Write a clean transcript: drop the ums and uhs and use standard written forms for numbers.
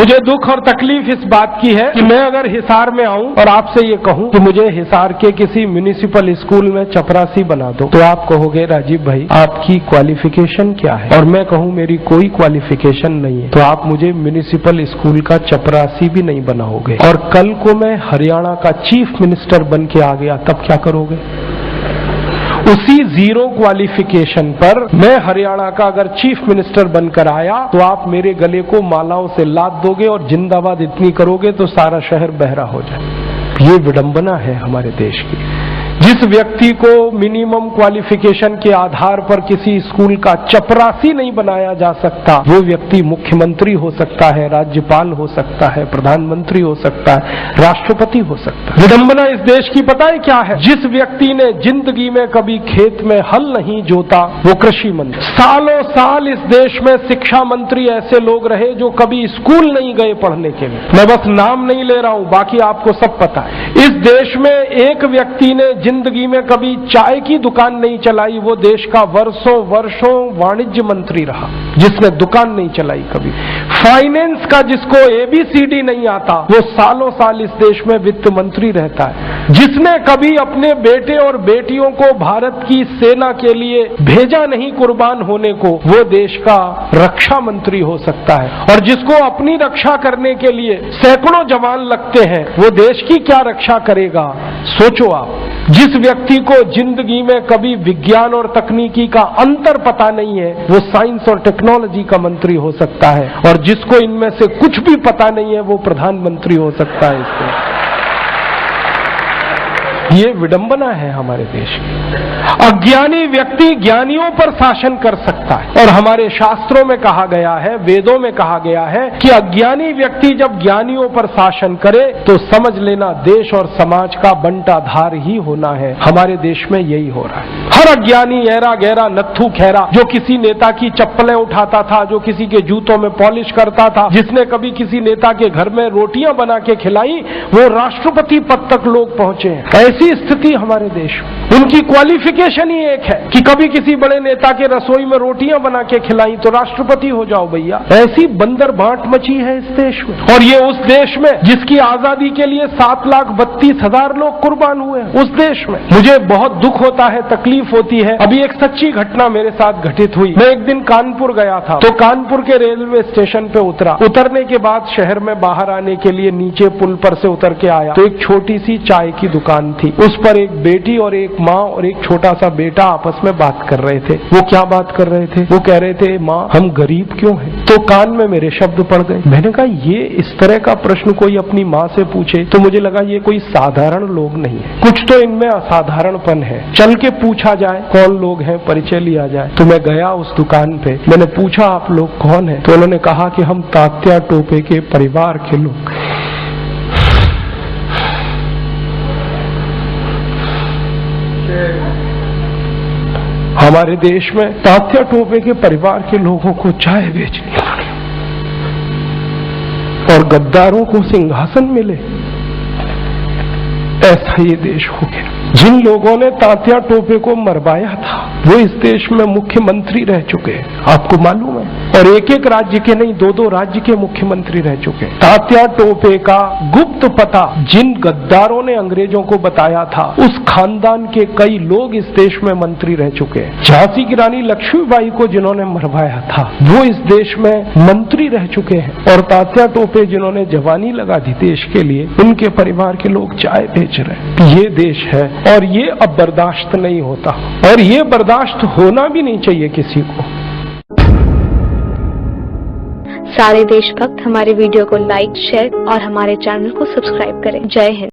मुझे दुख और तकलीफ इस बात की है कि मैं अगर हिसार में आऊं और आपसे ये कहूं कि मुझे हिसार के किसी म्युनिसिपल स्कूल में चपरासी बना दो, तो आप कहोगे राजीव भाई आपकी क्वालिफिकेशन क्या है, और मैं कहूं मेरी कोई क्वालिफिकेशन नहीं है, तो आप मुझे म्युनिसिपल स्कूल का चपरासी भी नहीं बनाओगे। और कल को मैं हरियाणा का चीफ मिनिस्टर बन के आ गया, तब क्या करोगे? उसी जीरो क्वालिफिकेशन पर मैं हरियाणा का अगर चीफ मिनिस्टर बनकर आया तो आप मेरे गले को मालाओं से लाद दोगे और जिंदाबाद इतनी करोगे तो सारा शहर बहरा हो जाए। ये विडंबना है हमारे देश की। जिस व्यक्ति को मिनिमम क्वालिफिकेशन के आधार पर किसी स्कूल का चपरासी नहीं बनाया जा सकता, वो व्यक्ति मुख्यमंत्री हो सकता है, राज्यपाल हो सकता है, प्रधानमंत्री हो सकता है, राष्ट्रपति हो सकता है। विडंबना इस देश की पता है क्या है? जिस व्यक्ति ने जिंदगी में कभी खेत में हल नहीं जोता वो कृषि मंत्री। सालों साल इस देश में शिक्षा मंत्री ऐसे लोग रहे जो कभी स्कूल नहीं गए पढ़ने के लिए। मैं बस नाम नहीं ले रहा हूं, बाकी आपको सब पता है। इस देश में एक व्यक्ति ने जिंदगी में कभी चाय की दुकान नहीं चलाई, वो देश का वर्षों वर्षों वाणिज्य मंत्री रहा जिसने दुकान नहीं चलाई कभी। फाइनेंस का जिसको ABCD नहीं आता वो सालों साल इस देश में वित्त मंत्री रहता है। जिसने कभी अपने बेटे और बेटियों को भारत की सेना के लिए भेजा नहीं कुर्बान होने को, वो देश का रक्षा मंत्री हो सकता है। और जिसको अपनी रक्षा करने के लिए सैकड़ों जवान लगते हैं वो देश की क्या रक्षा करेगा? सोचो आप। जिस व्यक्ति को जिंदगी में कभी विज्ञान और तकनीकी का अंतर पता नहीं है वो साइंस और टेक्नोलॉजी का मंत्री हो सकता है, और जिसको इनमें से कुछ भी पता नहीं है वो प्रधानमंत्री हो सकता है। इससे ये विडंबना है हमारे देश की। अज्ञानी व्यक्ति ज्ञानियों पर शासन कर सकता है, और हमारे शास्त्रों में कहा गया है, वेदों में कहा गया है कि अज्ञानी व्यक्ति जब ज्ञानियों पर शासन करे तो समझ लेना देश और समाज का बंटाधार ही होना है। हमारे देश में यही हो रहा है। हर अज्ञानी ऐरा गहरा नत्थू खैरा जो किसी नेता की चप्पलें उठाता था, जो किसी के जूतों में पॉलिश करता था, जिसने कभी किसी नेता के घर में रोटियां बना के खिलाई, वो राष्ट्रपति पद तक लोग पहुंचे हैं। ऐसी स्थिति हमारे देश में। उनकी क्वालिफिकेशन ही एक है कि कभी किसी बड़े नेता के रसोई में रोटियां बना के खिलाई तो राष्ट्रपति हो जाओ भैया। ऐसी बंदर बांट मची है इस देश में। और ये उस देश में जिसकी आजादी के लिए 7,32,000 लोग कुर्बान हुए, उस देश में। मुझे बहुत दुख होता है, तकलीफ होती है। अभी एक सच्ची घटना मेरे साथ घटित हुई। मैं एक दिन कानपुर गया था, तो कानपुर के रेलवे स्टेशन पे उतरा। उतरने के बाद शहर में बाहर आने के लिए नीचे पुल पर से उतर के आया तो एक छोटी सी चाय की दुकान थी। उस पर एक बेटी और एक माँ और एक छोटा सा बेटा आपस में बात कर रहे थे। वो क्या बात कर रहे थे? वो कह रहे थे, माँ हम गरीब क्यों हैं? तो कान में मेरे शब्द पड़ गए। मैंने कहा ये इस तरह का प्रश्न कोई अपनी माँ से पूछे तो मुझे लगा ये कोई साधारण लोग नहीं है, कुछ तो इनमें असाधारणपन है। चल के पूछा जाए कौन लोग हैं, परिचय लिया जाए। तो मैं गया उस दुकान पे, मैंने पूछा आप लोग कौन है? तो उन्होंने कहा कि हम तात्या टोपे के परिवार के लोग। हमारे देश में तात्या टोपे के परिवार के लोगों को चाय बेचनी पड़ी और गद्दारों को सिंहासन मिले। ऐसा ये देश हो गया। जिन लोगों ने तात्या टोपे को मरवाया था वो इस देश में मुख्यमंत्री रह चुके हैं, आपको मालूम है। और एक एक राज्य के नहीं, 2-2 राज्य के मुख्यमंत्री रह चुके हैं। तात्या टोपे का गुप्त पता जिन गद्दारों ने अंग्रेजों को बताया था, उस खानदान के कई लोग इस देश में मंत्री रह चुके हैं। झांसी की रानी लक्ष्मीबाई को जिन्होंने मरवाया था वो इस देश में मंत्री रह चुके हैं। और तात्या टोपे जिन्होंने जवानी लगा दी देश के लिए, उनके परिवार के लोग चाय बेच रहे हैं। ये देश है और ये अब बर्दाश्त नहीं होता, और ये बर्दाश्त होना भी नहीं चाहिए किसी को। सारे देशभक्त हमारे वीडियो को लाइक, शेयर और हमारे चैनल को सब्सक्राइब करें। जय हिंद।